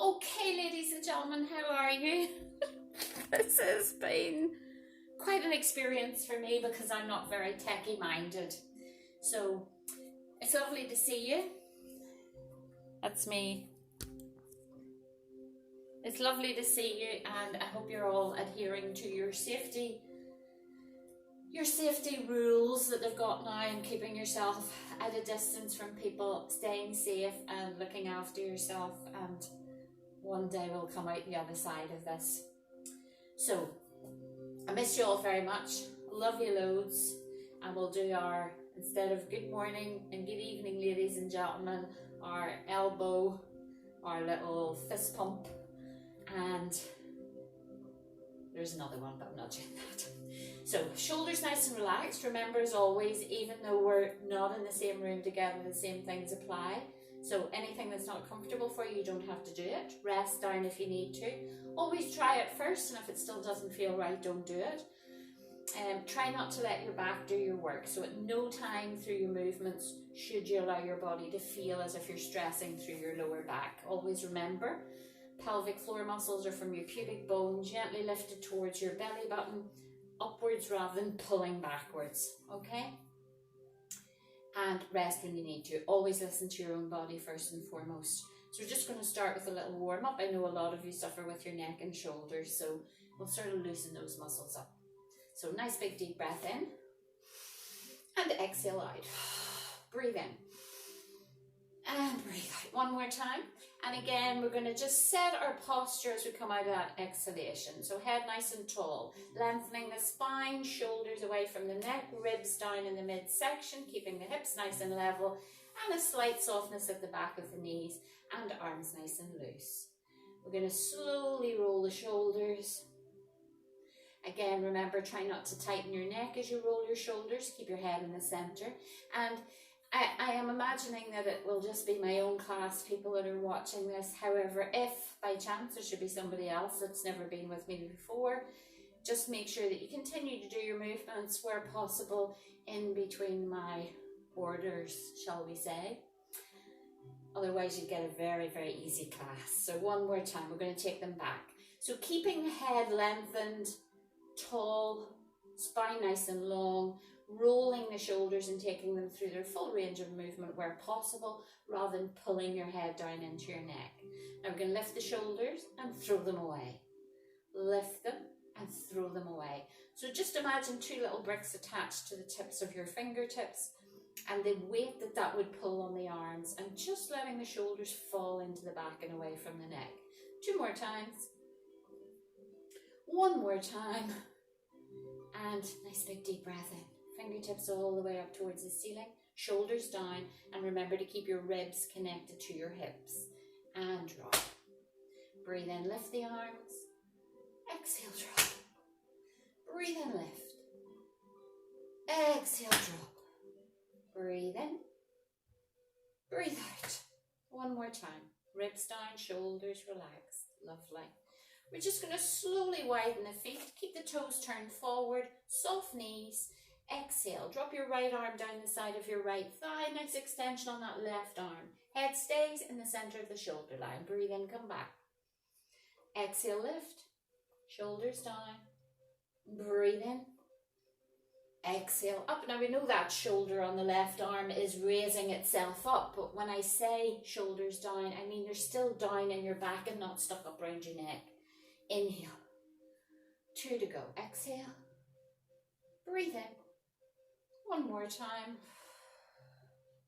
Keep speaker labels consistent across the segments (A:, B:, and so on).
A: Okay, ladies and gentlemen, how are you? This has been quite an experience for me because I'm not very techie minded. So it's lovely to see you. That's me. It's lovely to see you, and I hope you're all adhering to your safety rules that they've got now, and keeping yourself at a distance from people, staying safe and looking after yourself, and one day we'll come out the other side of this. So I miss you all very much, love you loads, and we'll do our, instead of good morning and good evening ladies and gentlemen, our elbow, our little fist pump, and there's another one but I'm not doing that. So shoulders nice and relaxed. Remember, as always, even though we're not in the same room together, the same things apply. So anything that's not comfortable for you, you don't have to do it. Rest down if you need to. Always try it first, and if it still doesn't feel right, don't do it. Try not to let your back do your work. So at no time through your movements should you allow your body to feel as if you're stressing through your lower back. Always remember, pelvic floor muscles are from your pubic bone, gently lifted towards your belly button, upwards rather than pulling backwards, okay? And rest when you need to. Always listen to your own body first and foremost. So we're just going to start with a little warm up. I know a lot of you suffer with your neck and shoulders, so we'll sort of loosen those muscles up. So nice big deep breath in and exhale out. Breathe in and breathe out. One more time. And again, we're going to just set our posture as we come out of that exhalation. So head nice and tall, lengthening the spine, shoulders away from the neck, ribs down in the midsection, keeping the hips nice and level, and a slight softness at the back of the knees, and arms nice and loose. We're going to slowly roll the shoulders. Again, remember, try not to tighten your neck as you roll your shoulders. Keep your head in the center. And I am imagining that it will just be my own class, people that are watching this. However, if by chance there should be somebody else that's never been with me before, just make sure that you continue to do your movements where possible in between my orders, shall we say. Otherwise, you get a very, very easy class. So one more time, we're going to take them back. So keeping the head lengthened, tall, spine nice and long, rolling the shoulders and taking them through their full range of movement where possible, rather than pulling your head down into your neck. Now we're going to lift the shoulders and throw them away. Lift them and throw them away. So just imagine two little bricks attached to the tips of your fingertips, and the weight that would pull on the arms, and just letting the shoulders fall into the back and away from the neck. Two more times. One more time. And nice big deep breath in. Fingertips all the way up towards the ceiling, shoulders down, and remember to keep your ribs connected to your hips. And drop. Breathe in, lift the arms. Exhale, drop. Breathe in, lift. Exhale, drop. Breathe in. Breathe out. One more time. Ribs down, shoulders relaxed. Lovely. We're just going to slowly widen the feet. Keep the toes turned forward. Soft knees. Exhale, drop your right arm down the side of your right thigh, nice extension on that left arm. Head stays in the center of the shoulder line. Breathe in, come back. Exhale, lift, shoulders down. Breathe in. Exhale, up. Now we know that shoulder on the left arm is raising itself up, but when I say shoulders down, I mean they're still down in your back and not stuck up around your neck. Inhale. 2 to go. Exhale. Breathe in. One more time.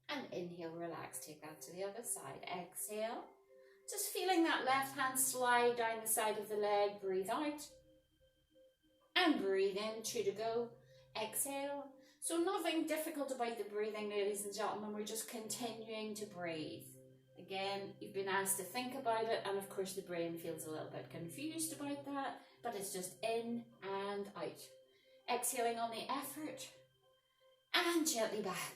A: And inhale, relax. Take that to the other side. Exhale. Just feeling that left hand slide down the side of the leg. Breathe out. And breathe in. 2 to go. Exhale. So nothing difficult about the breathing, ladies and gentlemen. We're just continuing to breathe. Again, you've been asked to think about it, and of course the brain feels a little bit confused about that, but it's just in and out. Exhaling on the effort. And gently back.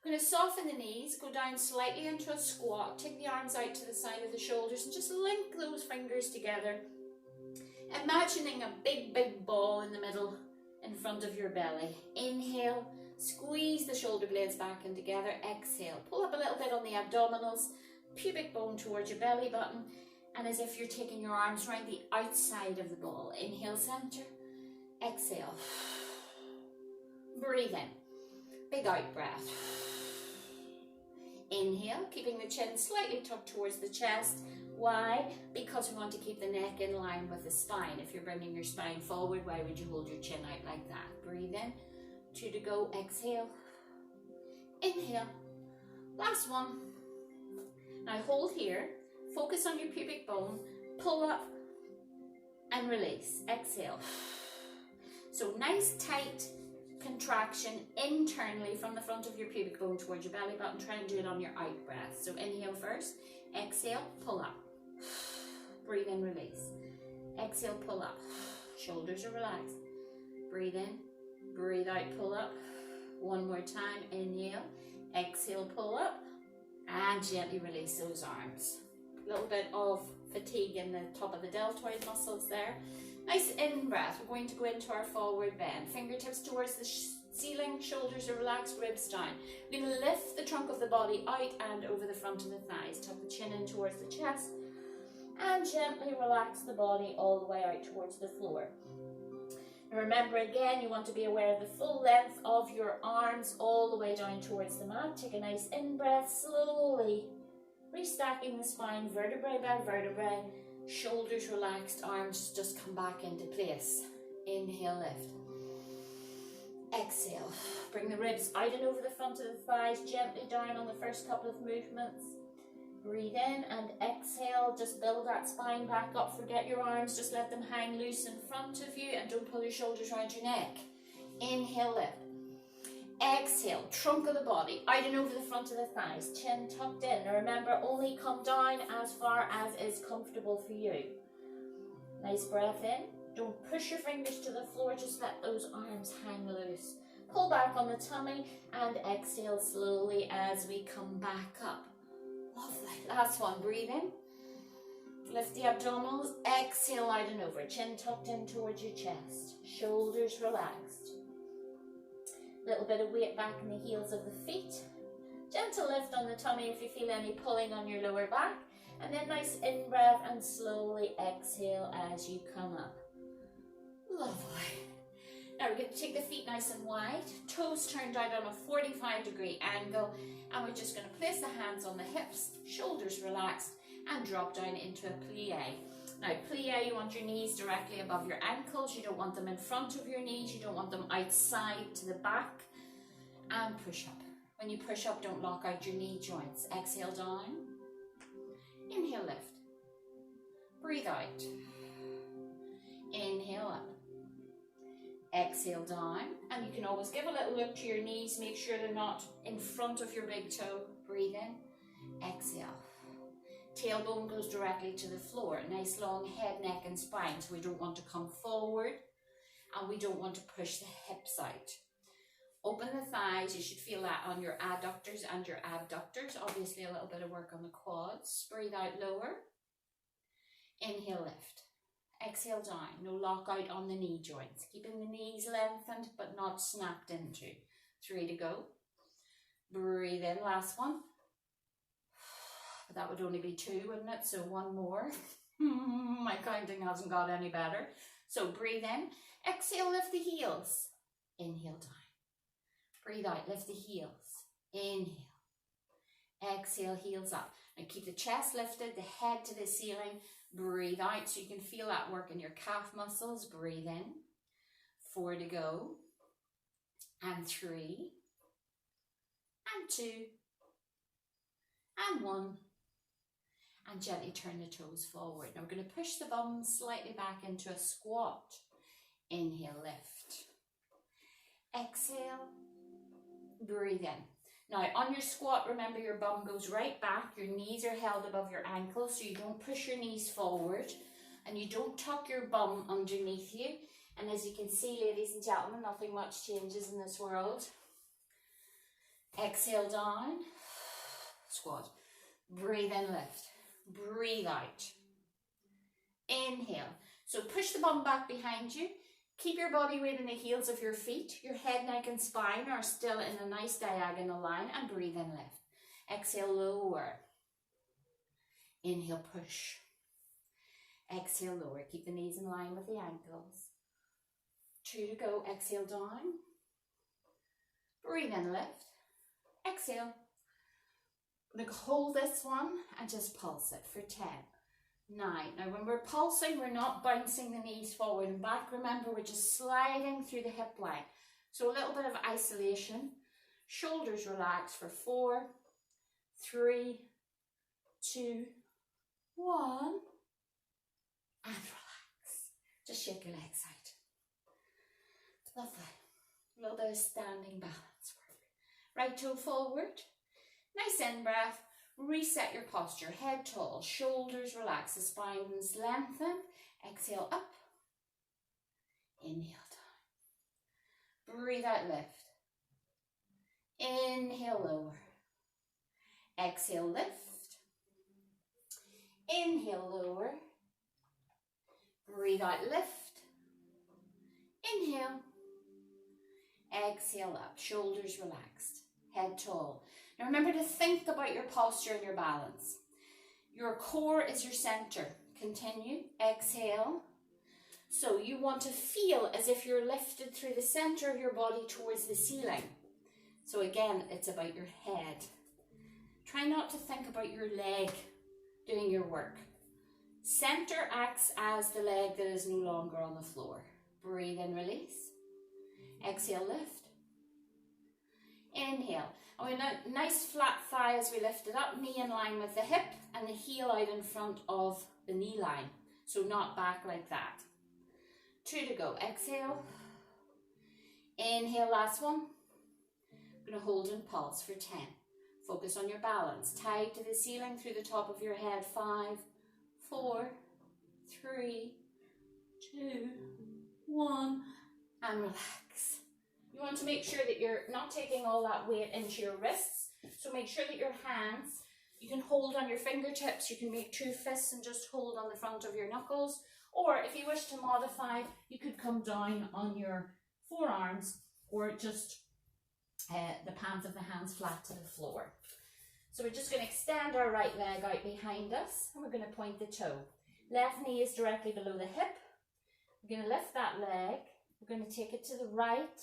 A: We're going to soften the knees, go down slightly into a squat, take the arms out to the side of the shoulders and just link those fingers together. Imagining a big, big ball in the middle in front of your belly. Inhale, squeeze the shoulder blades back in together. Exhale, pull up a little bit on the abdominals, pubic bone towards your belly button, And as if you're taking your arms around the outside of the ball. Inhale, center. Exhale. Breathe in. Big out breath. Inhale, keeping the chin slightly tucked towards the chest. Why? Because we want to keep the neck in line with the spine. If you're bringing your spine forward, why would you hold your chin out like that? Breathe in. 2 to go. Exhale. Inhale. Last one. Now hold here. Focus on your pubic bone. Pull up and release. Exhale. So nice tight contraction internally from the front of your pubic bone towards your belly button. Try and do it on your out breath. So inhale first. Exhale. Pull up. Breathe in. Release. Exhale. Pull up. Shoulders are relaxed. Breathe in. Breathe out. Pull up. One more time. Inhale. Exhale. Pull up. And gently release those arms. A little bit of fatigue in the top of the deltoid muscles there. Nice in breath. We're going to go into our forward bend. Fingertips towards the ceiling, shoulders are relaxed, ribs down. We're going to lift the trunk of the body out and over the front of the thighs. Tuck the chin in towards the chest and gently relax the body all the way out towards the floor. And remember again, you want to be aware of the full length of your arms all the way down towards the mat. Take a nice in breath, slowly restacking the spine, vertebrae by vertebrae. Shoulders relaxed, arms just come back into place. Inhale, lift. Exhale. Bring the ribs out and over the front of the thighs, gently down on the first couple of movements. Breathe in and exhale. Just build that spine back up. Forget your arms, just let them hang loose in front of you and don't pull your shoulders around your neck. Inhale, lift. Exhale, trunk of the body, out and over the front of the thighs, chin tucked in. Now remember, only come down as far as is comfortable for you. Nice breath in. Don't push your fingers to the floor, just let those arms hang loose. Pull back on the tummy and exhale slowly as we come back up. Lovely. Last one, breathe in. Lift the abdominals, exhale out and over. Chin tucked in towards your chest. Shoulders relaxed. Little bit of weight back in the heels of the feet. Gentle lift on the tummy if you feel any pulling on your lower back. And then nice in-breath and slowly exhale as you come up. Lovely. Now we're going to take the feet nice and wide. Toes turned out on a 45-degree angle. And we're just going to place the hands on the hips, shoulders relaxed, and drop down into a plie. Now plie, you want your knees directly above your ankles. You don't want them in front of your knees. You don't want them outside to the back. And push up. When you push up, don't lock out your knee joints. Exhale down. Inhale, lift. Breathe out. Inhale up. Exhale down. And you can always give a little look to your knees. Make sure they're not in front of your big toe. Breathe in. Exhale. Tailbone goes directly to the floor. Nice long head, neck and spine. So we don't want to come forward and we don't want to push the hips out. Open the thighs. You should feel that on your adductors and your abductors. Obviously a little bit of work on the quads. Breathe out lower. Inhale, lift. Exhale down. No lockout on the knee joints. Keeping the knees lengthened but not snapped into. 3 to go. Breathe in. Last one. That would only be 2, wouldn't it? So 1 more. My counting hasn't got any better. So breathe in. Exhale, lift the heels. Inhale down. Breathe out, lift the heels. Inhale. Exhale, heels up. Now keep the chest lifted, the head to the ceiling. Breathe out so you can feel that work in your calf muscles. Breathe in. 4 to go. And 3. And 2. And 1. And gently turn the toes forward. Now we're going to push the bum slightly back into a squat. Inhale, lift. Exhale. Breathe in. Now on your squat, remember your bum goes right back. Your knees are held above your ankles so you don't push your knees forward. And you don't tuck your bum underneath you. And as you can see, ladies and gentlemen, nothing much changes in this world. Exhale down. Squat. Breathe in, lift. Breathe out. Inhale. So push the bum back behind you. Keep your body weight in the heels of your feet. Your head, neck and spine are still in a nice diagonal line. And breathe in, lift. Exhale, lower. Inhale, push. Exhale, lower. Keep the knees in line with the ankles. 2 to go. Exhale, down. Breathe in, lift. Exhale. I'm going to hold this one and just pulse it for 10. 9. Now when we're pulsing, we're not bouncing the knees forward and back. Remember, we're just sliding through the hip line. So a little bit of isolation. Shoulders relax for 4, 3, 2, 1. And relax. Just shake your legs out. Lovely. A little bit of standing balance work. Right toe forward. Nice in breath. Reset your posture. Head tall. Shoulders relax. The spines lengthen. Exhale up. Inhale down. Breathe out, lift. Inhale, lower. Exhale, lift. Inhale, lower. Breathe out, lift. Inhale. Exhale up. Shoulders relaxed. Head tall. Now remember to think about your posture and your balance. Your core is your center. Continue. Exhale. So you want to feel as if you're lifted through the center of your body towards the ceiling. So again, it's about your head. Try not to think about your leg doing your work. Center acts as the leg that is no longer on the floor. Breathe in, release. Exhale, lift. Inhale. And we a nice flat thigh as we lift it up, knee in line with the hip and the heel out in front of the knee line. So not back like that. 2 to go. Exhale. Inhale, last one. I'm going to hold and pulse for 10. Focus on your balance. Tied to the ceiling through the top of your head. 5, 4, 3, 2, 1. And relax. You want to make sure that you're not taking all that weight into your wrists. So make sure that your hands, you can hold on your fingertips. You can make 2 fists and just hold on the front of your knuckles. Or if you wish to modify, you could come down on your forearms or just the palms of the hands flat to the floor. So we're just going to extend our right leg out behind us and we're going to point the toe. Left knee is directly below the hip. We're going to lift that leg. We're going to take it to the right,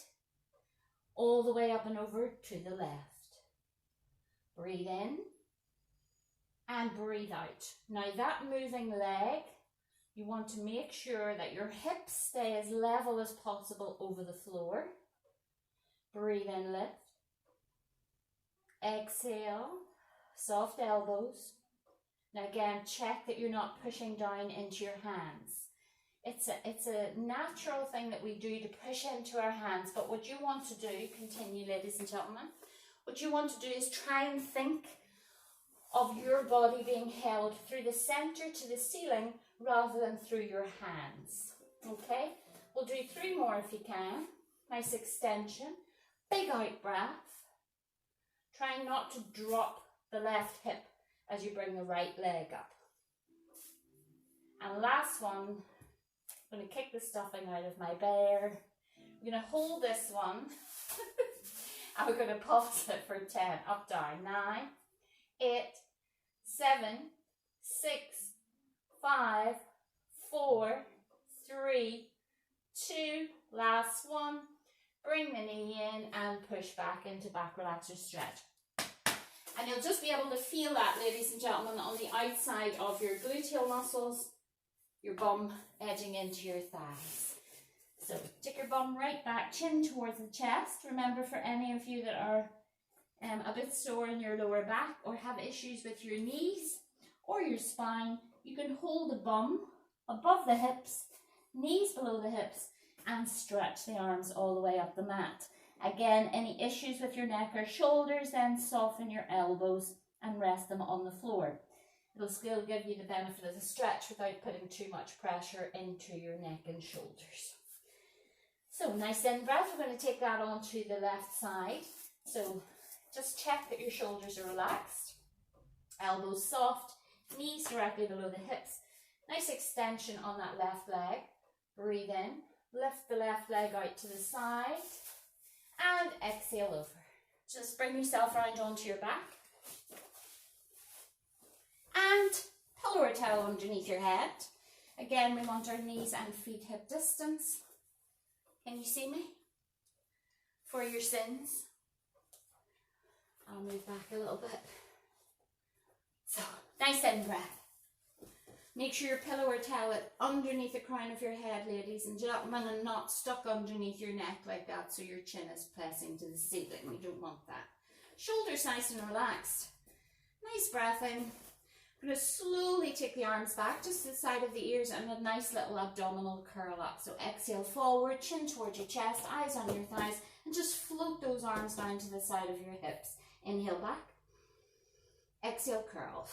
A: all the way up and over to the left. Breathe in and breathe out. Now that moving leg, you want to make sure that your hips stay as level as possible over the floor. Breathe in, lift. Exhale, soft elbows. Now again, check that you're not pushing down into your hands. It's a natural thing that we do to push into our hands, but what you want to do, continue ladies and gentlemen, what you want to do is try and think of your body being held through the center to the ceiling rather than through your hands. Okay, we'll do 3 more if you can. Nice extension, big out breath. Try not to drop the left hip as you bring the right leg up. And last one, I'm going to kick the stuffing out of my bear. We're going to hold this one and we're going to pulse it for 10. Up, down. 9, 8, 7, 6, 5, 4, 3, 2. Last one. Bring the knee in and push back into back relaxer stretch. And you'll just be able to feel that, ladies and gentlemen, on the outside of your gluteal muscles, your bum edging into your thighs. So stick your bum right back, chin towards the chest. Remember, for any of you that are a bit sore in your lower back or have issues with your knees or your spine, you can hold the bum above the hips, knees below the hips, and stretch the arms all the way up the mat. Again, any issues with your neck or shoulders, then soften your elbows and rest them on the floor. It'll still give you the benefit of the stretch without putting too much pressure into your neck and shoulders. So nice in breath. We're going to take that onto the left side. So just check that your shoulders are relaxed, elbows soft, knees directly below the hips. Nice extension on that left leg. Breathe in, lift the left leg out to the side and exhale over. Just bring yourself around onto your back. And pillow or towel underneath your head. Again, we want our knees and feet hip distance. Can you see me? For your sins. I'll move back a little bit. So, nice in breath. Make sure your pillow or towel is underneath the crown of your head, ladies and gentlemen, and not stuck underneath your neck like that, so your chin is pressing to the ceiling. We don't want that. Shoulders nice and relaxed. Nice breath in. I'm going to slowly take the arms back just to the side of the ears and a nice little abdominal curl up. So exhale forward, chin towards your chest, eyes on your thighs, and just float those arms down to the side of your hips. Inhale back. Exhale, curl.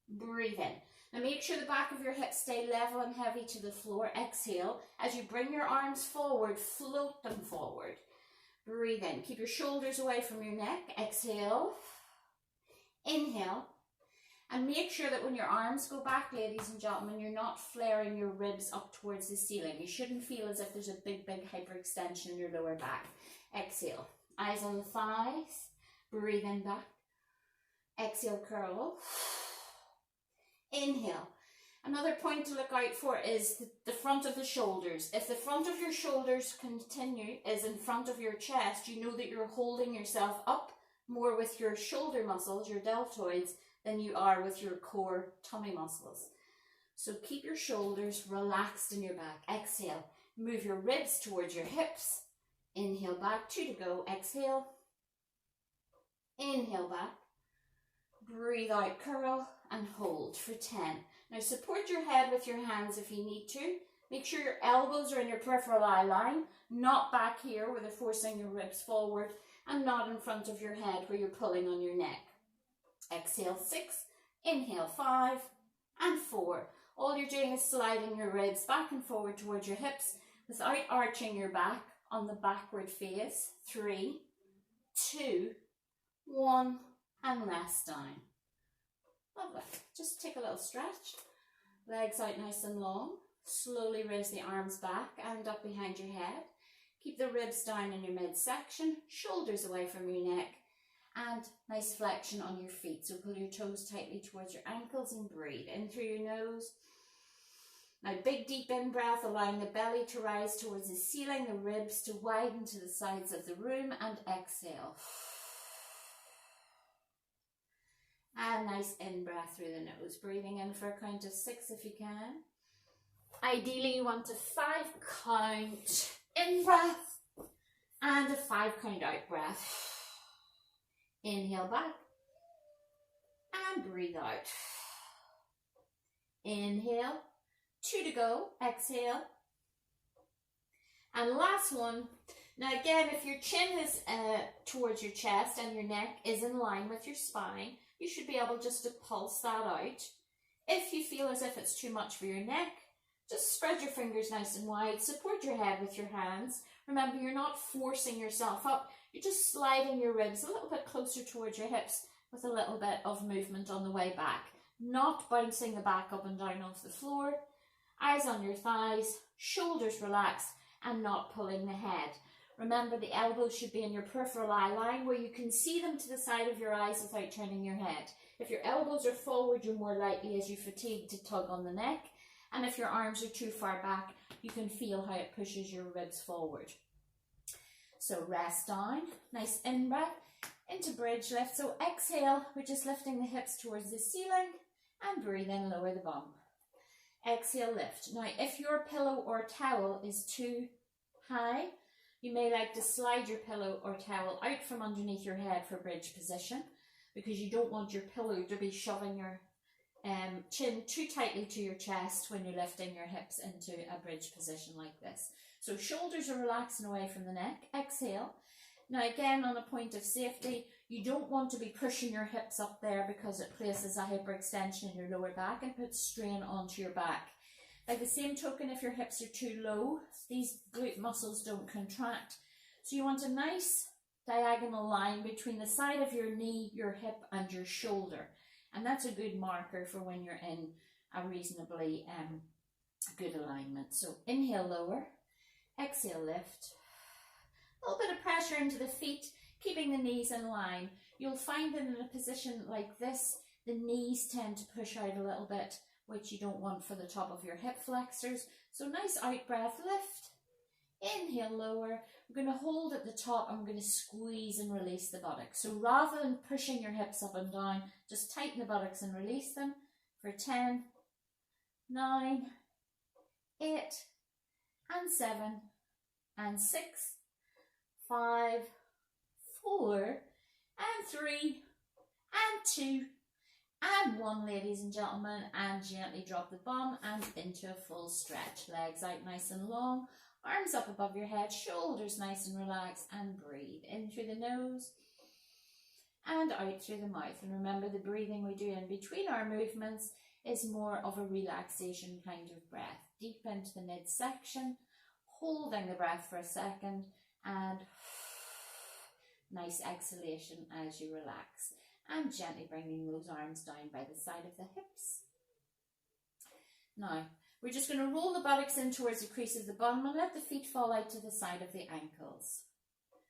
A: Breathe in. Now make sure the back of your hips stay level and heavy to the floor. Exhale. As you bring your arms forward, float them forward. Breathe in. Keep your shoulders away from your neck. Exhale. Inhale. And make sure that when your arms go back, ladies and gentlemen, you're not flaring your ribs up towards the ceiling. You shouldn't feel as if there's a big hyperextension in your lower back. Exhale. Eyes on the thighs. Breathe in back. Exhale, curl. Inhale. Another point to look out for is the front of the shoulders. If the front of your shoulders is in front of your chest, you know that you're holding yourself up more with your shoulder muscles, your deltoids, than you are with your core tummy muscles. So keep your shoulders relaxed in your back. Exhale. Move your ribs towards your hips. Inhale back. 2 to go. Exhale. Inhale back. Breathe out, curl, and hold for 10. Now support your head with your hands if you need to. Make sure your elbows are in your peripheral eye line, not back here where they're forcing your ribs forward, and not in front of your head where you're pulling on your neck. Exhale 6, inhale 5, and 4. All you're doing is sliding your ribs back and forward towards your hips without arching your back on the backward face. 3, 2, 1, and rest down. Lovely. Just take a little stretch. Legs out nice and long. Slowly raise the arms back and up behind your head. Keep the ribs down in your midsection, shoulders away from your neck, and nice flexion on your feet. So pull your toes tightly towards your ankles and breathe in through your nose. Now big deep in breath, allowing the belly to rise towards the ceiling, the ribs to widen to the sides of the room, and exhale. And nice in-breath through the nose, breathing in for a count of 6 if you can. Ideally you want a 5-count in-breath and a 5-count out-breath. Inhale back and breathe out. Inhale, 2 to go, exhale. And last one. Now again, if your chin is towards your chest and your neck is in line with your spine, you should be able just to pulse that out. If you feel as if it's too much for your neck, just spread your fingers nice and wide, support your head with your hands. Remember, you're not forcing yourself up, you're just sliding your ribs a little bit closer towards your hips with a little bit of movement on the way back. Not bouncing the back up and down off the floor. Eyes on your thighs, shoulders relaxed, and not pulling the head. Remember, the elbows should be in your peripheral eye line where you can see them to the side of your eyes without turning your head. If your elbows are forward, you're more likely as you fatigue to tug on the neck. And if your arms are too far back, you can feel how it pushes your ribs forward. So rest down, nice in-breath, into bridge lift. So exhale, we're just lifting the hips towards the ceiling, and breathe in, lower the bum. Exhale, lift. Now, if your pillow or towel is too high, you may like to slide your pillow or towel out from underneath your head for bridge position, because you don't want your pillow to be shoving your chin too tightly to your chest when you're lifting your hips into a bridge position like this. So shoulders are relaxing away from the neck. Exhale. Now again, on a point of safety, you don't want to be pushing your hips up there because it places a hyperextension in your lower back and puts strain onto your back. By the same token, if your hips are too low, these glute muscles don't contract. So you want a nice diagonal line between the side of your knee, your hip, and your shoulder. And that's a good marker for when you're in a reasonably good alignment. So inhale, lower. Exhale, lift. A little bit of pressure into the feet, keeping the knees in line. You'll find that in a position like this, the knees tend to push out a little bit which you don't want for the top of your hip flexors. So nice out breath, lift, inhale, lower. We're going to hold at the top and we're going to squeeze and release the buttocks. So rather than pushing your hips up and down, just tighten the buttocks and release them for 10, 9, 8, and 7, and 6, 5, 4, and 3, and 2, and 1, ladies and gentlemen, and gently drop the bum and into a full stretch. Legs out nice and long, arms up above your head, shoulders nice and relaxed, and breathe in through the nose and out through the mouth. And remember, the breathing we do in between our movements is more of a relaxation kind of breath. Deep into the midsection, holding the breath for a second, and nice exhalation as you relax. And gently bringing those arms down by the side of the hips. Now, we're just going to roll the buttocks in towards the crease of the bum and let the feet fall out to the side of the ankles.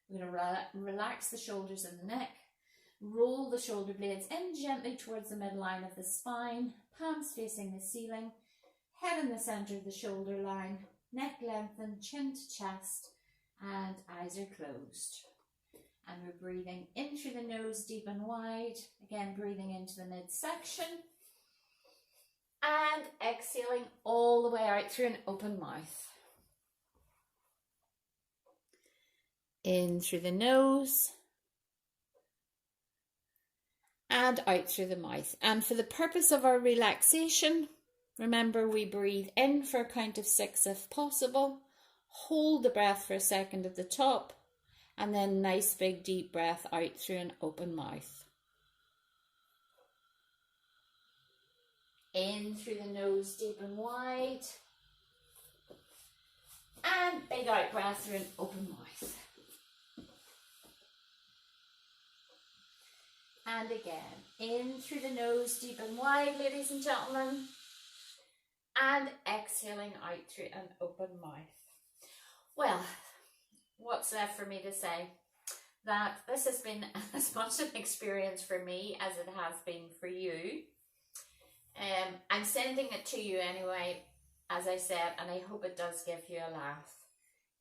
A: We're going to relax the shoulders and the neck. Roll the shoulder blades in gently towards the midline of the spine, palms facing the ceiling, head in the centre of the shoulder line, neck lengthened, chin to chest, and eyes are closed. And we're breathing in through the nose deep and wide. Again, breathing into the midsection. And exhaling all the way out through an open mouth. In through the nose. And out through the mouth. And for the purpose of our relaxation, remember we breathe in for a count of 6 if possible. Hold the breath for a second at the top. And then nice big deep breath out through an open mouth. In through the nose deep and wide. And big out breath through an open mouth. And again, in through the nose deep and wide, ladies and gentlemen. And exhaling out through an open mouth. Well, what's left for me to say? That this has been as much an experience for me as it has been for you. I'm sending it to you anyway, as I said, and I hope it does give you a laugh.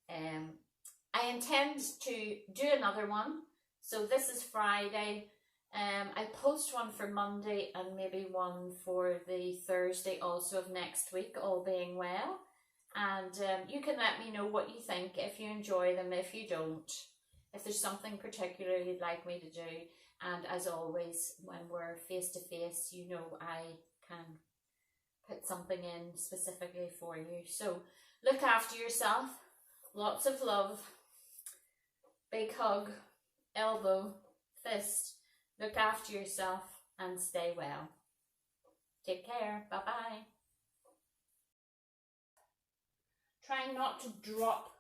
A: I intend to do another one. So this is Friday. I post one for Monday and maybe one for the Thursday also of next week, all being well. And you can let me know what you think, if you enjoy them, if you don't, if there's something particular you'd like me to do. And as always, when we're face to face, you know I can put something in specifically for you. So look after yourself. Lots of love. Big hug. Elbow. Fist. Look after yourself and stay well. Take care. Bye-bye. Try not to drop.